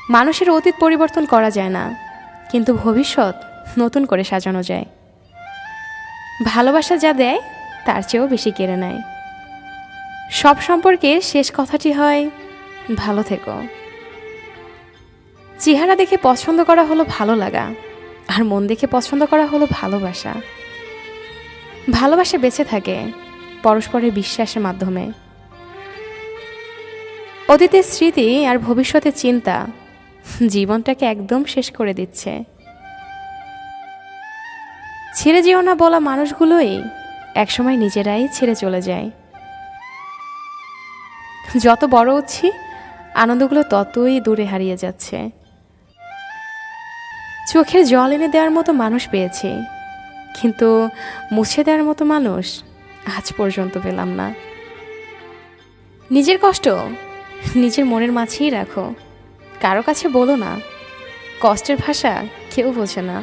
মানুষের অতীত পরিবর্তন করা যায় না, কিন্তু ভবিষ্যৎ নতুন করে সাজানো যায়। ভালোবাসা যা দেয় তার চেয়েও বেশি কেড়ে নেয়। সব সম্পর্কের শেষ কথাটি হয় ভালো থেকো। চেহারা দেখে পছন্দ করা হলো ভালো লাগা, আর মন দেখে পছন্দ করা হলো ভালোবাসা। ভালোবাসা বেঁচে থাকে পরস্পরের বিশ্বাসের মাধ্যমে। অতীতের স্মৃতি আর ভবিষ্যতের চিন্তা জীবনটাকে একদম শেষ করে দিচ্ছে। ছেড়ে যেও না বলা মানুষগুলোই একসময় নিজেরাই ছেড়ে চলে যায়। যত বড় হচ্ছি আনন্দগুলো ততই দূরে হারিয়ে যাচ্ছে। চোখের জল এনে দেওয়ার মতো মানুষ পেয়েছি, কিন্তু মুছে দেওয়ার মতো মানুষ আজ পর্যন্ত পেলাম না। নিজের কষ্ট নিজের মনের মাঝেই রাখো, কারো কাছে বলো না। কষ্টের ভাষা কেউ বোঝে না।